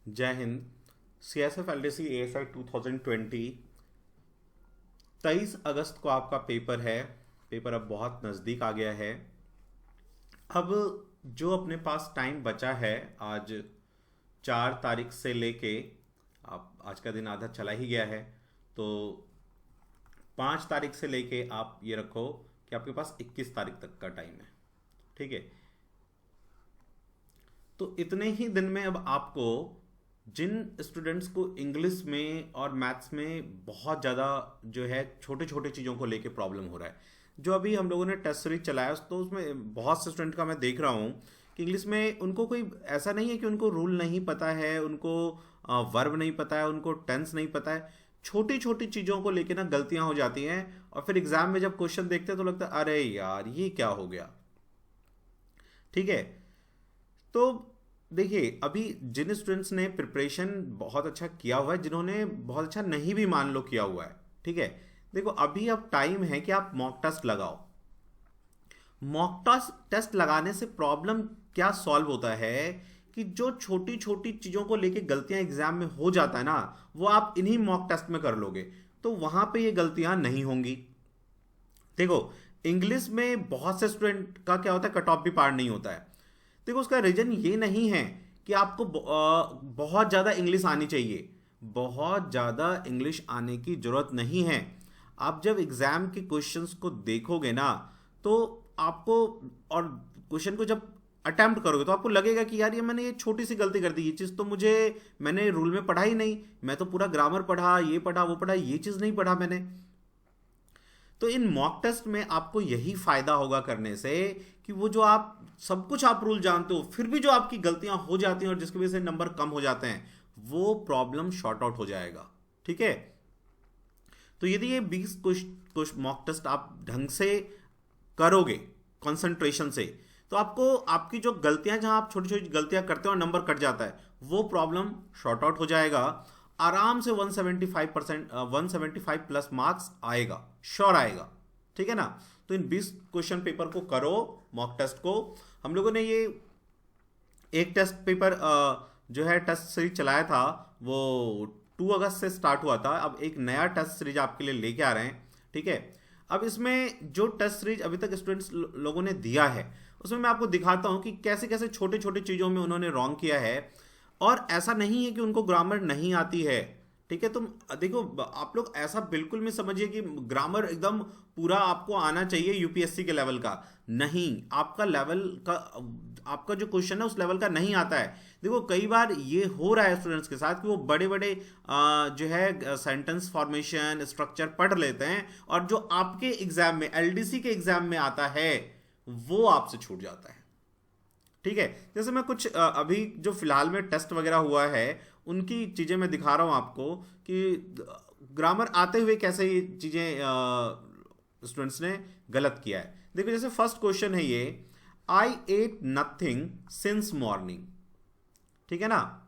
जय Hind. CSF LDC ASI 2020 23 अगस्त को आपका पेपर है। पेपर अब बहुत नज़दीक आ गया है। अब जो अपने पास टाइम बचा है, आज 4 तारीख से लेके आप आज का दिन आधा चला ही गया है, तो 5 तारीख से लेके आप ये रखो कि आपके पास 21 तारीख तक का टाइम है। ठीक है। तो इतने ही दिन में अब आपको, जिन स्टूडेंट्स को इंग्लिश में और मैथ्स में बहुत ज़्यादा जो है छोटे छोटे चीज़ों को लेके प्रॉब्लम हो रहा है, जो अभी हम लोगों ने टेस्ट सीरीज चलाया, तो उसमें बहुत से स्टूडेंट का मैं देख रहा हूँ कि इंग्लिश में उनको कोई ऐसा नहीं है कि उनको रूल नहीं पता है, उनको वर्ब नहीं पता है, उनको टेंस नहीं पता है। छोटी छोटी चीज़ों को लेके ना गलतियां हो जाती हैं, और फिर एग्जाम में जब क्वेश्चन देखते हैं तो लगता है अरे यार ये क्या हो गया। ठीक है। तो देखिए, अभी जिन स्टूडेंट्स ने प्रिपरेशन बहुत अच्छा किया हुआ है, जिन्होंने बहुत अच्छा नहीं भी मान लो किया हुआ है, ठीक है, देखो अभी अब टाइम है कि आप मॉक टेस्ट लगाओ। मॉक टेस्ट लगाने से प्रॉब्लम क्या सॉल्व होता है कि जो छोटी छोटी चीज़ों को लेके गलतियां एग्जाम में हो जाता है ना, वो आप इन्हीं मॉक टेस्ट में कर लोगे, तो वहां पे ये गलतियां नहीं होंगी। देखो, इंग्लिश में बहुत से स्टूडेंट का क्या होता है, कट ऑफ भी पार नहीं होता है। देखो, उसका रीजन ये नहीं है कि आपको बहुत ज़्यादा इंग्लिश आनी चाहिए। बहुत ज़्यादा इंग्लिश आने की ज़रूरत नहीं है। आप जब एग्ज़ाम के क्वेश्चंस को देखोगे ना, तो आपको, और क्वेश्चन को जब अटेम्प्ट करोगे तो आपको लगेगा कि यार ये मैंने ये छोटी सी गलती कर दी, ये चीज़ तो मुझे, मैंने रूल में पढ़ा ही नहीं, मैं तो पूरा ग्रामर पढ़ा, ये पढ़ा वो पढ़ा, ये चीज़ नहीं पढ़ा मैंने। तो इन मॉक टेस्ट में आपको यही फायदा होगा करने से कि वो जो आप सब कुछ आप रूल जानते हो, फिर भी जो आपकी गलतियां हो जाती हैं और जिसकी वजह से नंबर कम हो जाते हैं, वो प्रॉब्लम शॉर्ट आउट हो जाएगा। ठीक है। तो यदि ये 20 कुछ मॉक टेस्ट आप ढंग से करोगे, कंसंट्रेशन से, तो आपको आपकी जो गलतियां, जहां आप छोटी छोटी गलतियां करते हो और नंबर कट जाता है, वो प्रॉब्लम शॉर्ट आउट हो जाएगा। आराम से 175 प्लस मार्क्स आएगा, श्योर आएगा। ठीक है ना। तो इन 20 क्वेश्चन पेपर को करो, मॉक टेस्ट को। हम लोगों ने ये एक टेस्ट पेपर जो है टेस्ट सीरीज चलाया था, वो 2 अगस्त से स्टार्ट हुआ था। अब एक नया टेस्ट सीरीज आपके लिए लेके आ रहे हैं। ठीक है। अब इसमें जो टेस्ट सीरीज अभी तक स्टूडेंट्स लोगों ने दिया है, उसमें मैं आपको दिखाता हूं कि कैसे कैसे छोटे छोटे चीज़ों में उन्होंने रॉन्ग किया है। और ऐसा नहीं है कि उनको ग्रामर नहीं आती है। ठीक है। तुम देखो, आप लोग ऐसा बिल्कुल नहीं समझिए कि ग्रामर एकदम पूरा आपको आना चाहिए यूपीएससी के लेवल का। नहीं, आपका लेवल का, आपका जो क्वेश्चन है उस लेवल का नहीं आता है। देखो, कई बार ये हो रहा है स्टूडेंट्स के साथ कि वो बड़े बड़े जो है सेंटेंस फॉर्मेशन स्ट्रक्चर पढ़ लेते हैं, और जो आपके एग्जाम में, एलडीसी के एग्जाम में आता है, वो आपसे छूट जाता है। ठीक है। जैसे मैं कुछ अभी जो फिलहाल में टेस्ट वगैरह हुआ है, उनकी चीज़ें मैं दिखा रहा हूँ आपको कि ग्रामर आते हुए कैसे ये चीज़ें स्टूडेंट्स ने गलत किया है। देखो, जैसे फर्स्ट क्वेश्चन है ये, आई एट नथिंग सिंस मॉर्निंग। ठीक है ना।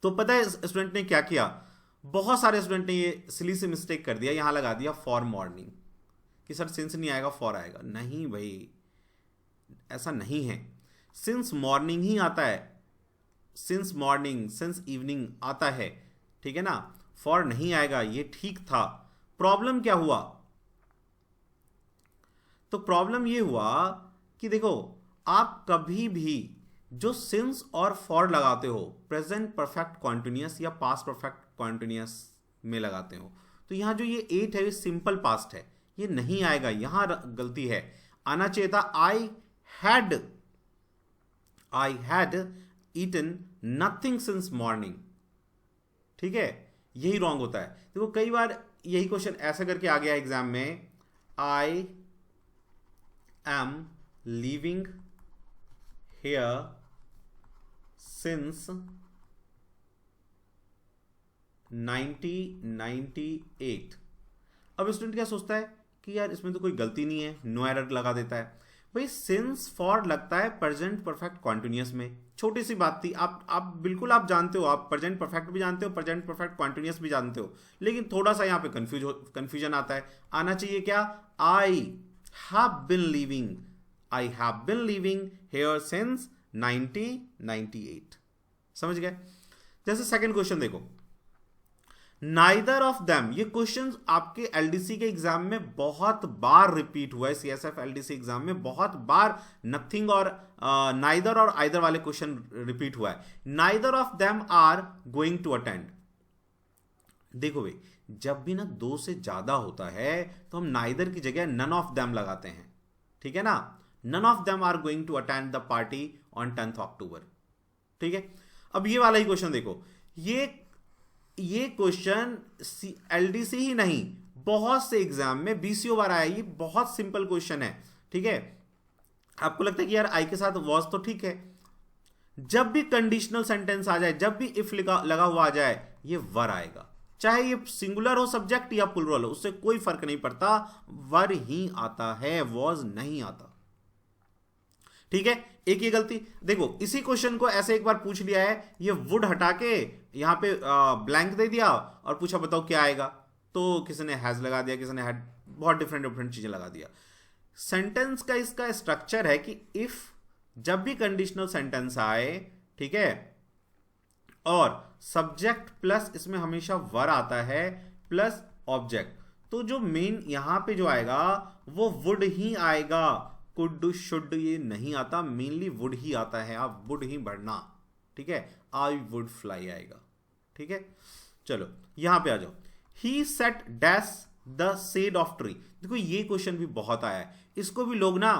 तो पता है स्टूडेंट ने क्या किया, बहुत सारे स्टूडेंट ने ये सिली से मिस्टेक कर दिया, यहां लगा दिया फॉर मॉर्निंग, कि सर सिंस नहीं आएगा फॉर आएगा। नहीं भाई, ऐसा नहीं है। सिंस मॉर्निंग ही आता है, सिंस मॉर्निंग, सिंस इवनिंग आता है। ठीक है ना। फॉर नहीं आएगा, ये ठीक था। प्रॉब्लम क्या हुआ, तो प्रॉब्लम ये हुआ कि देखो, आप कभी भी जो सिंस और फॉर लगाते हो, प्रेजेंट परफेक्ट कॉन्टिन्यूअस या पास्ट परफेक्ट कॉन्टिन्यूअस में लगाते हो, तो यहां जो ये एट है, ये सिंपल पास्ट है, ये नहीं आएगा, यहां गलती है। आना चाहिए था I had eaten nothing since morning. ठीक है। यही रॉन्ग होता है। देखो, कई बार यही क्वेश्चन ऐसा करके आ गया एग्जाम में, I am living here since 1998। अब स्टूडेंट क्या सोचता है कि यार इसमें तो कोई गलती नहीं है, नो एरर लगा देता है। भाई, सिंस फॉर लगता है प्रेजेंट परफेक्ट कॉन्टिन्यूअस में। छोटी सी बात थी, आप बिल्कुल आप जानते हो, आप प्रेजेंट परफेक्ट भी जानते हो, प्रेजेंट परफेक्ट कॉन्टिन्यूअस भी जानते हो, लेकिन थोड़ा सा यहाँ पे कंफ्यूजन आता है। आना चाहिए क्या, I have been living, I have been living here since 1998। समझ गए। जैसे सेकंड क्वेश्चन देखो, नाइदर ऑफ देम, ये क्वेश्चन आपके एलडीसी के एग्जाम में बहुत बार रिपीट हुआ है, सीएसएफ एलडीसी एग्जाम में बहुत बार नथिंग और नाइदर और आइदर वाले क्वेश्चन रिपीट हुआ है। Neither of them are going to attend. देखो भाई, जब भी ना दो से ज्यादा होता है तो हम नाइदर की जगह नन ऑफ देम लगाते हैं, ठीक है ना। None of them are going to attend the party on 10th October, ठीक है। अब ये वाला ही क्वेश्चन देखो, ये क्वेश्चन एलडीसी ही नहीं बहुत से एग्जाम में 20 बार आया। ये बहुत सिंपल क्वेश्चन है, ठीक है। आपको लगता है कि यार आई के साथ वॉज तो ठीक है, जब भी कंडीशनल सेंटेंस आ जाए, जब भी इफ लगा हुआ आ जाए, ये वर आएगा, चाहे ये सिंगुलर हो सब्जेक्ट या प्लुरल हो, उससे कोई फर्क नहीं पड़ता, वर ही आता है, वॉज नहीं आता, ठीक है। एक ये गलती देखो, इसी क्वेश्चन को ऐसे एक बार पूछ लिया है, ये वुड हटा के यहां पे ब्लैंक दे दिया और पूछा बताओ क्या आएगा, तो किसी ने हैज लगा दिया, किसी ने हैड, बहुत डिफरेंट डिफरेंट चीजें लगा दिया। सेंटेंस का इसका स्ट्रक्चर है कि इफ जब भी कंडीशनल सेंटेंस आए, ठीक है, और सब्जेक्ट प्लस इसमें हमेशा वर आता है प्लस ऑब्जेक्ट, तो जो मेन यहां पे जो आएगा वो वुड ही आएगा, कुड शुड ये नहीं आता, मेनली वुड ही आता है, आप वुड ही बढ़ना, ठीक है। आई वुड फ्लाई आएगा, ठीक है। चलो यहां पे आ जाओ, he set dash the shade of tree. देखो ये क्वेश्चन भी बहुत आया है, इसको भी लोग ना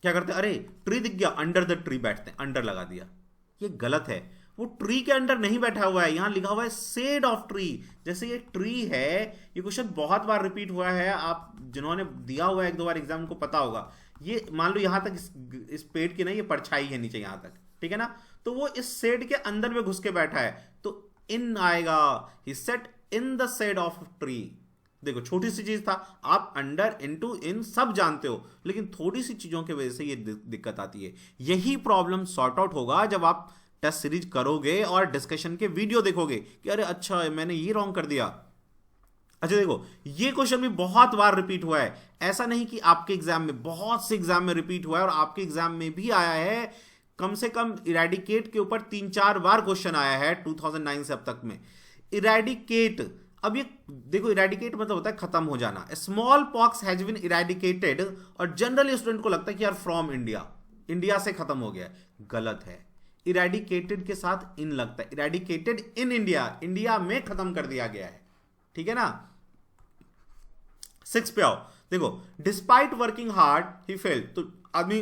क्या करते हैं, अरे ट्री दिख गया, अंडर द ट्री बैठते हैं, अंडर लगा दिया, ये गलत है। वो ट्री के अंडर नहीं बैठा हुआ है, यहां लिखा हुआ है शेड ऑफ ट्री। जैसे ये ट्री है, ये क्वेश्चन बहुत बार रिपीट हुआ है, आप जिन्होंने दिया हुआ है एक दो बार एग्जाम को पता होगा। ये मान लो यहां तक इस पेड़ की ना ये परछाई है नीचे यहां तक, ठीक है ना, तो वो इस शेड के अंदर में घुस के बैठा है, तो इन आएगा, he set in the shade of tree. देखो छोटी सी चीज था, आप अंडर इनटू इन सब जानते हो, लेकिन थोड़ी सी चीजों की वजह से ये दिक्कत आती है। यही प्रॉब्लम सॉर्ट आउट होगा जब आप टेस्ट सीरीज करोगे और डिस्कशन के वीडियो देखोगे कि अरे अच्छा मैंने ये रॉन्ग कर दिया। अच्छा देखो, ये क्वेश्चन भी बहुत बार रिपीट हुआ है, ऐसा नहीं कि आपके एग्जाम में, बहुत से एग्जाम में रिपीट हुआ है, और आपके एग्जाम में भी आया है। कम से कम इरेडिकेट के ऊपर 3-4 बार क्वेश्चन आया है 2009 से अब तक में। इरेडिकेट, अब ये देखो, इरेडिकेट मतलब होता है खत्म हो जाना। Small pox has been eradicated, और जनरली स्टूडेंट को लगता है कि यार फ्रॉम इंडिया, इंडिया से खत्म हो गया, गलत है। इरेडिकेटेड के साथ इन लगता है, इरेडिकेटेड इन इंडिया, इंडिया में खत्म कर दिया गया है, ठीक है ना। 6 पे आओ, देखो, despite working hard he failed, तो आदमी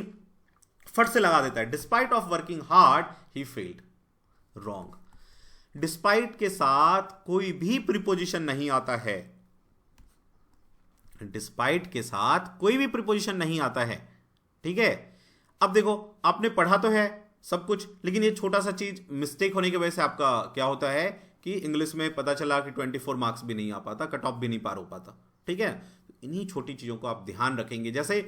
फट से लगा देता है, despite of working hard he failed, wrong. Despite के साथ कोई भी प्रीपोजिशन नहीं आता है, डिस्पाइट के साथ कोई भी प्रीपोजिशन नहीं आता है, ठीक है। अब देखो, आपने पढ़ा तो है सब कुछ, लेकिन ये छोटा सा चीज मिस्टेक होने की वजह से आपका क्या होता है कि इंग्लिश में पता चला कि 24 मार्क्स भी नहीं आ पाता, कट ऑफ भी नहीं पार हो पाता, ठीक है। इन्हीं छोटी चीजों को आप ध्यान रखेंगे, जैसे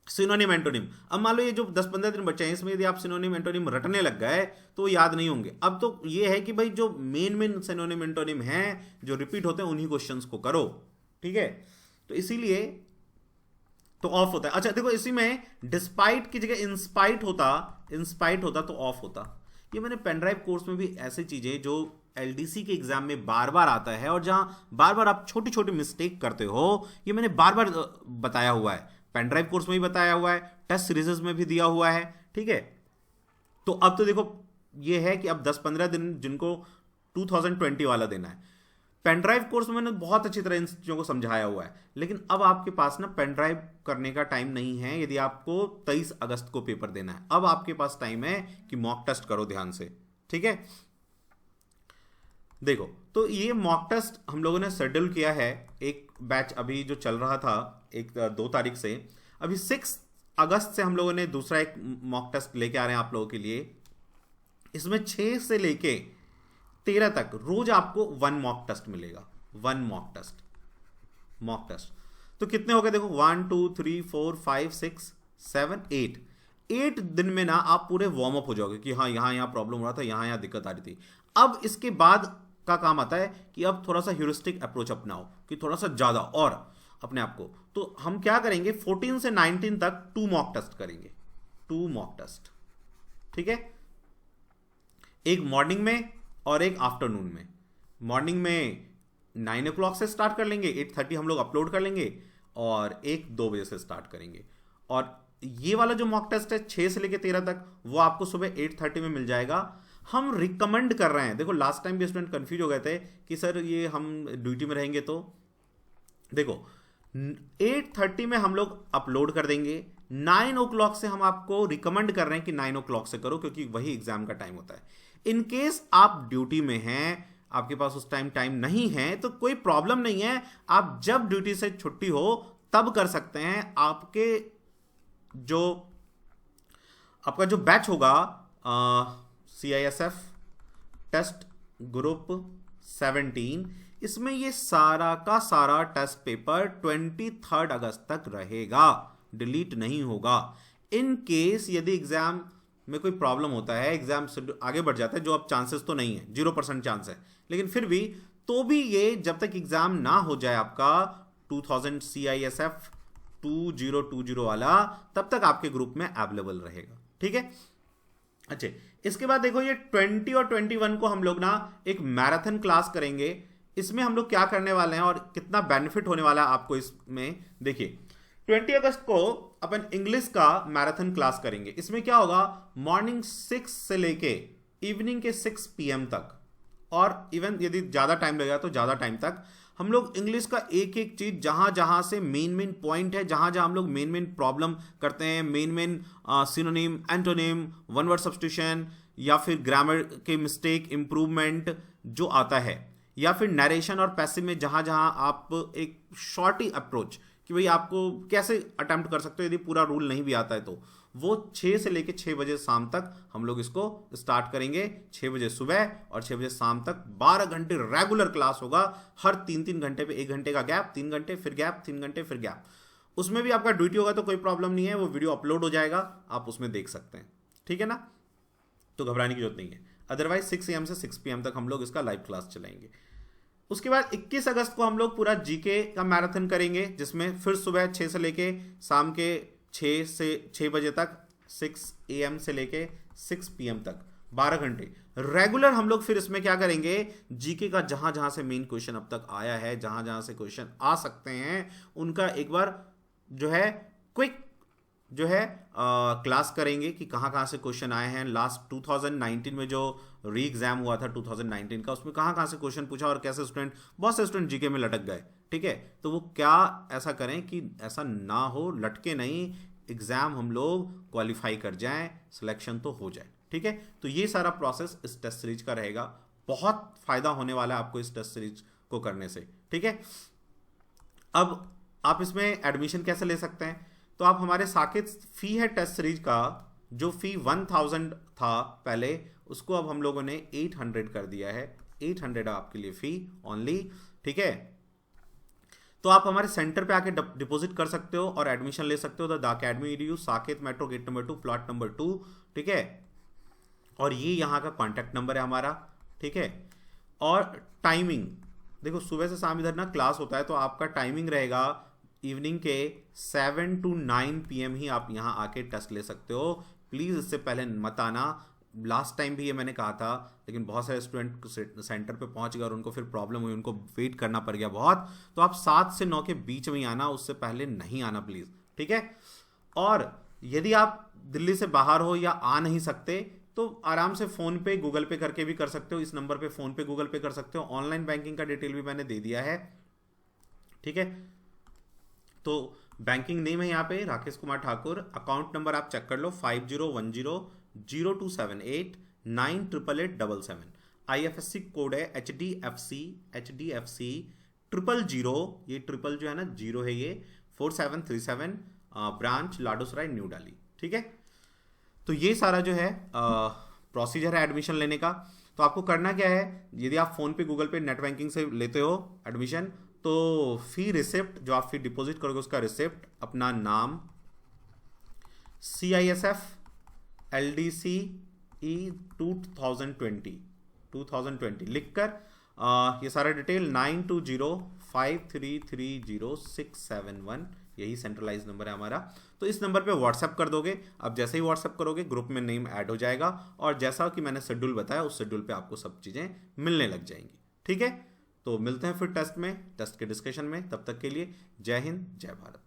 सिनोनिम एंटोनिम। अब मान लो ये जो 10-15 दिन बचे हैं, इसमें यदि आप सिनोनिम एंटोनिम रटने लग गए तो याद नहीं होंगे। अब तो ये है कि भाई जो मेन सिनोनिम एंटोनिम हैं जो रिपीट होते हैं, उन्हीं क्वेश्चंस को करो, ठीक है। तो इसीलिए तो ऑफ होता है। अच्छा देखो, इसी में डिस्पाइट की जगह इंस्पाइट होता तो ऑफ होता। ये मैंने पेनड्राइव कोर्स में भी ऐसी चीजें जो एलडीसी के एग्जाम में बार बार आता है और जहां बार बार आप छोटी छोटी मिस्टेक करते हो, ये मैंने बार बार बताया हुआ है, पेनड्राइव कोर्स में भी बताया हुआ है, टेस्ट सीरीज में भी दिया हुआ है, ठीक है। तो अब तो देखो ये है कि अब 10-15 दिन जिनको 2020 वाला देना है, पेनड्राइव कोर्स में मैंने बहुत अच्छी तरह इन चीज़ों को समझाया हुआ है, लेकिन अब आपके पास ना पेनड्राइव करने का टाइम नहीं है। यदि आपको 23 अगस्त को पेपर देना है, अब आपके पास टाइम है कि मॉक टेस्ट करो ध्यान से, ठीक है। देखो, तो ये मॉक टेस्ट हम लोगों ने शेड्यूल किया है, एक बैच अभी जो चल रहा था 2 तारीख से, अभी 6 अगस्त से हम लोगों ने दूसरा एक मॉक टेस्ट लेके आ रहे हैं आप लोगों के लिए। इसमें 6 से लेके 13 तक रोज आपको 1 मॉक टेस्ट मिलेगा, 1 मॉक टेस्ट। तो कितने हो गए देखो, 1 2 3 4 5 6 7 8 दिन में ना आप पूरे वार्म अप हो जाओगे कि हाँ यहाँ प्रॉब्लम हो रहा था, यहाँ दिक्कत आ रही थी। अब इसके बाद का काम आता है कि अब थोड़ा सा ह्यूरिस्टिक अप्रोच अपनाओ, कि थोड़ा सा ज्यादा और अपने आप को। तो हम क्या करेंगे, 14 से 19 तक 2 मॉक टेस्ट करेंगे, 2 मॉक टेस्ट, ठीक है। एक मॉर्निंग में और एक आफ्टरनून में। मॉर्निंग में 9 o'clock से स्टार्ट कर लेंगे, 8:30 हम लोग अपलोड कर लेंगे, और एक 2 बजे से स्टार्ट करेंगे। और ये वाला जो मॉक टेस्ट है 6 से लेकर 13 तक, वो आपको सुबह 8:30 में मिल जाएगा। हम रिकमेंड कर रहे हैं, देखो लास्ट टाइम भी स्टूडेंट कंफ्यूज हो गए थे कि सर ये हम ड्यूटी में रहेंगे, तो देखो 8:30 में हम लोग अपलोड कर देंगे। 9 o'clock से हम आपको रिकमेंड कर रहे हैं कि 9 o'clock से करो, क्योंकि वही एग्जाम का टाइम होता है। इन केस आप ड्यूटी में हैं, आपके पास उस टाइम नहीं है, तो कोई प्रॉब्लम नहीं है, आप जब ड्यूटी से छुट्टी हो तब कर सकते हैं। आपका जो बैच होगा CISF टेस्ट ग्रुप 17, इसमें ये सारा का सारा टेस्ट पेपर 23 अगस्त तक रहेगा, डिलीट नहीं होगा। इन केस यदि एग्जाम में कोई प्रॉब्लम होता है, एग्जाम आगे बढ़ जाता है, जो अब चांसेस तो नहीं है, 0% चांस है, लेकिन फिर भी तो भी ये जब तक एग्जाम ना हो जाए आपका 2000 CISF 2020 वाला, तब तक आपके ग्रुप में अवेलेबल रहेगा, ठीक है। अच्छा, इसके बाद देखो ये 20 और 21 को हम लोग ना एक मैराथन क्लास करेंगे। इसमें हम लोग क्या करने वाले हैं और कितना बेनिफिट होने वाला है आपको इसमें, देखिए 20 अगस्त को अपन इंग्लिश का मैराथन क्लास करेंगे। इसमें क्या होगा, मॉर्निंग 6 से लेके इवनिंग के 6 PM तक, और इवन यदि ज़्यादा टाइम लगेगा तो ज़्यादा टाइम तक हम लोग इंग्लिश का एक एक चीज़, जहाँ जहाँ से मेन पॉइंट है, जहाँ जहाँ हम लोग मेन प्रॉब्लम करते हैं, main synonym, antonym, one word substitution, या फिर ग्रामर के मिस्टेक इम्प्रूवमेंट जो आता है, या फिर नरेशन और पैसिव में जहाँ जहाँ आप एक शॉर्टी अप्रोच कि भाई आपको कैसे अटेम्प्ट कर सकते हो यदि पूरा रूल नहीं भी आता है, तो वो 6 से लेके 6 बजे शाम तक हम लोग इसको स्टार्ट करेंगे। 6 बजे सुबह और 6 बजे शाम तक 12 घंटे रेगुलर क्लास होगा। हर 3-3 घंटे पे 1 घंटे का गैप, 3 घंटे फिर गैप, 3 घंटे फिर गैप। उसमें भी आपका ड्यूटी होगा तो कोई प्रॉब्लम नहीं है, वो वीडियो अपलोड हो जाएगा, आप उसमें देख सकते हैं, ठीक है ना, तो घबराने की जरूरत नहीं है। अदरवाइज 6 AM से 6 PM तक हम लोग इसका लाइव क्लास चलाएंगे। उसके बाद 21 अगस्त को हम लोग पूरा GK का मैराथन करेंगे, जिसमें फिर सुबह 6 से लेके शाम के 6 बजे तक, 6 AM से लेके 6 PM तक 12 घंटे रेगुलर। हम लोग फिर इसमें क्या करेंगे, GK का जहां जहां से मेन क्वेश्चन अब तक आया है, जहां जहां से क्वेश्चन आ सकते हैं, उनका एक बार जो है क्विक जो है क्लास करेंगे कि कहाँ कहाँ से क्वेश्चन आए हैं। लास्ट 2019 में जो री एग्जाम हुआ था 2019 का, उसमें कहाँ कहाँ से क्वेश्चन पूछा और कैसे स्टूडेंट, बहुत से स्टूडेंट GK में लटक गए, ठीक है। तो वो क्या ऐसा करें कि ऐसा ना हो, लटके नहीं, एग्जाम हम लोग क्वालिफाई कर जाएं, सिलेक्शन तो हो जाए, ठीक है। तो ये सारा प्रोसेस इस टेस्ट सीरीज का रहेगा, बहुत फायदा होने वाला है आपको इस टेस्ट सीरीज को करने से, ठीक है। अब आप इसमें एडमिशन कैसे ले सकते हैं, तो आप हमारे साकेत फी है टेस्ट सीरीज का, जो फी 1000 था पहले, उसको अब हम लोगों ने 800 कर दिया है। 800 आपके लिए फी ओनली, ठीक है। तो आप हमारे सेंटर पे आके डिपॉजिट कर सकते हो और एडमिशन ले सकते हो, the academy EDU, Saket metro gate number 2, plot number 2, ठीक है। और ये यहाँ का कॉन्टैक्ट नंबर है हमारा, ठीक है। और टाइमिंग देखो, सुबह से शाम इधर ना क्लास होता है, तो आपका टाइमिंग रहेगा इवनिंग के 7 to 9 PM ही आप यहाँ आके टेस्ट ले सकते हो। प्लीज़ इससे पहले मत आना। लास्ट टाइम भी ये मैंने कहा था, लेकिन बहुत सारे स्टूडेंट सेंटर पे पहुंच गए और उनको फिर प्रॉब्लम हुई, उनको वेट करना पड़ गया बहुत। तो आप 7 से 9 के बीच में ही आना, उससे पहले नहीं आना प्लीज़, ठीक है। और यदि आप दिल्ली से बाहर हो या आ नहीं सकते, तो आराम से फ़ोन पे गूगल पे करके भी कर सकते हो। इस नंबर पे फ़ोन पे गूगल पे कर सकते हो। ऑनलाइन बैंकिंग का डिटेल भी मैंने दे दिया है, ठीक है। तो बैंकिंग नेम है यहाँ पे राकेश कुमार ठाकुर। अकाउंट नंबर आप चेक कर लो, 50100278 9888877। IFSC कोड है HDFC 000, ये ट्रिपल जो है ना 0 है, ये 4737, ब्रांच लाडोसराय न्यू दिल्ली, ठीक है। तो ये सारा जो है प्रोसीजर है एडमिशन लेने का। तो आपको करना क्या है, यदि आप फ़ोन पे गूगल पे नेट बैंकिंग से लेते हो एडमिशन, तो फी रिसिप्ट जो आप फी डिपॉजिट करोगे उसका रिसिप्ट, अपना नाम, CISF LDCE 2020 लिखकर ये सारा डिटेल 9205330671 यही सेंट्रलाइज नंबर है हमारा। तो इस नंबर पे व्हाट्सएप कर दोगे, अब जैसे ही व्हाट्सएप करोगे ग्रुप में नेम ऐड हो जाएगा, और जैसा कि मैंने शेड्यूल बताया उस शेड्यूल पे आपको सब चीज़ें मिलने लग जाएंगी। ठीक है, तो मिलते हैं फिर टेस्ट के डिस्कशन में। तब तक के लिए जय हिंद, जय भारत।